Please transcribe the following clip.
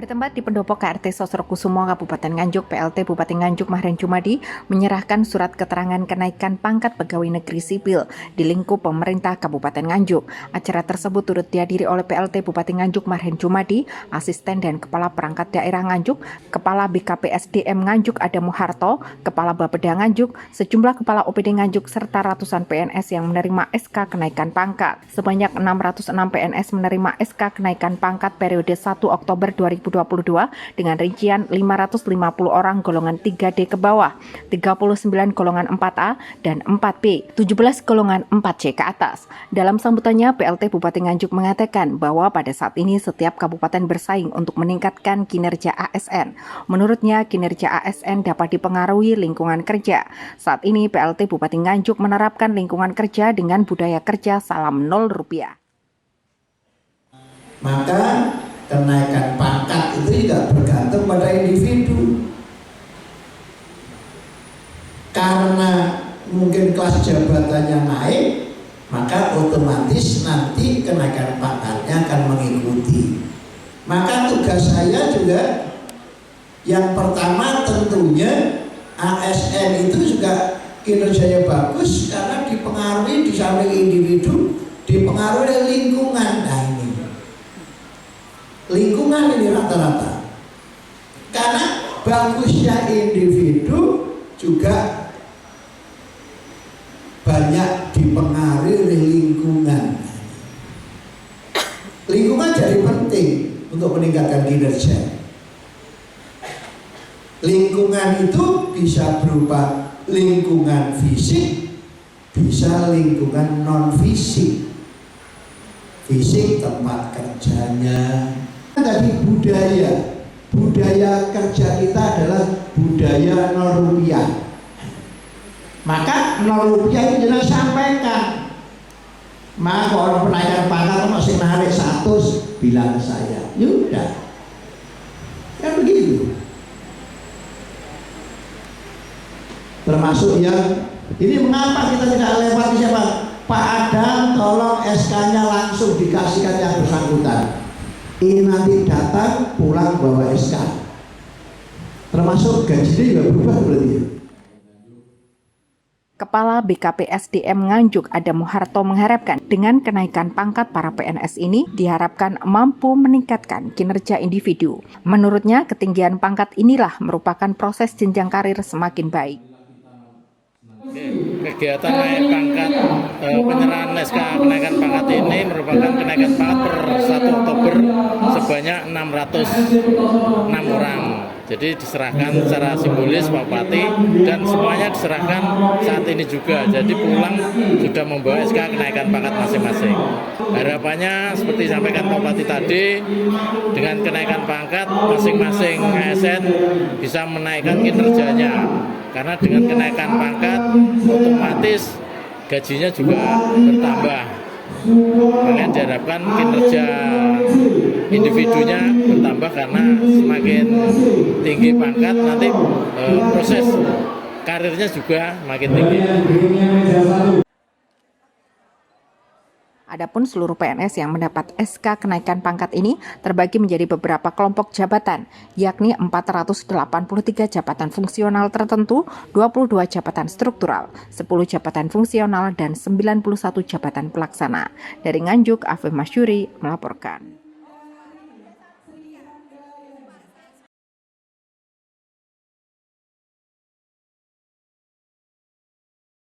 Bertempat di pendopo KRT Sosrokusumo, Kabupaten Nganjuk, PLT Bupati Nganjuk Mahren Jumadi menyerahkan surat keterangan kenaikan pangkat pegawai negeri sipil di lingkup pemerintah Kabupaten Nganjuk. Acara tersebut turut dihadiri oleh PLT Bupati Nganjuk Mahren Jumadi, asisten dan kepala perangkat daerah Nganjuk, kepala BKPSDM Nganjuk Adamu Harto, kepala Bapeda Nganjuk, sejumlah kepala OPD Nganjuk serta ratusan PNS yang menerima SK kenaikan pangkat. Sebanyak 606 PNS menerima SK kenaikan pangkat periode 1 Oktober 2022 dengan rincian 550 orang golongan 3D ke bawah, 39 golongan 4A dan 4B, 17 golongan 4C ke atas. Dalam sambutannya, PLT Bupati Nganjuk mengatakan bahwa pada saat ini setiap kabupaten bersaing untuk meningkatkan kinerja ASN. Menurutnya, kinerja ASN dapat dipengaruhi lingkungan kerja. Saat ini PLT Bupati Nganjuk menerapkan lingkungan kerja dengan budaya kerja salam Rp0. Maka kenaikan pangkat itu tidak bergantung pada individu, karena mungkin kelas jabatannya naik, maka otomatis nanti kenaikan pangkatnya akan mengikuti. Maka tugas saya juga yang pertama tentunya ASN itu juga kinerjanya bagus karena dipengaruhi di samping individu, dipengaruhi oleh lingkungan. Nah, ini lingkungan ini rata-rata, karena bagusnya individu juga banyak dipengaruhi oleh lingkungan. Lingkungan jadi penting untuk meningkatkan kinerja. Lingkungan itu bisa berupa lingkungan fisik, bisa lingkungan non fisik. Fisik tempat kerjanya. Tadi budaya kerja kita adalah budaya Rp0. Maka Rp0 itu jelas sampaikan. Maka orang penaikan pangkat masih narik 100, bilang saya, yaudah, kan begitu. Termasuk yang ini mengapa kita tidak lewat siapa? Pak Adam, tolong SK-nya langsung dikasihkan yang bersangkutan. Ini nanti datang pulang bawa SK. Termasuk gajinya juga berubah berarti. Kepala BKPSDM Nganjuk Adamu Harto mengharapkan dengan kenaikan pangkat para PNS ini diharapkan mampu meningkatkan kinerja individu. Menurutnya, ketinggian pangkat inilah merupakan proses jenjang karir semakin baik. Kegiatan naik pangkat penyerahan SK kenaikan pangkat ini merupakan kenaikan pangkat per 1 Oktober sebanyak 606 orang. Jadi diserahkan secara simbolis Pak Bupati dan semuanya diserahkan saat ini juga. Jadi pulang sudah membawa SK kenaikan pangkat masing-masing. Harapannya seperti disampaikan Pak Bupati tadi, dengan kenaikan pangkat masing-masing ASN bisa menaikkan kinerjanya. Karena dengan kenaikan pangkat otomatis gajinya juga bertambah. Makanya diharapkan kinerja individunya bertambah karena semakin tinggi pangkat nanti proses karirnya juga makin tinggi. Adapun seluruh PNS yang mendapat SK kenaikan pangkat ini terbagi menjadi beberapa kelompok jabatan, yakni 483 jabatan fungsional tertentu, 22 jabatan struktural, 10 jabatan fungsional, dan 91 jabatan pelaksana. Dari Nganjuk, Afif Masyuri melaporkan.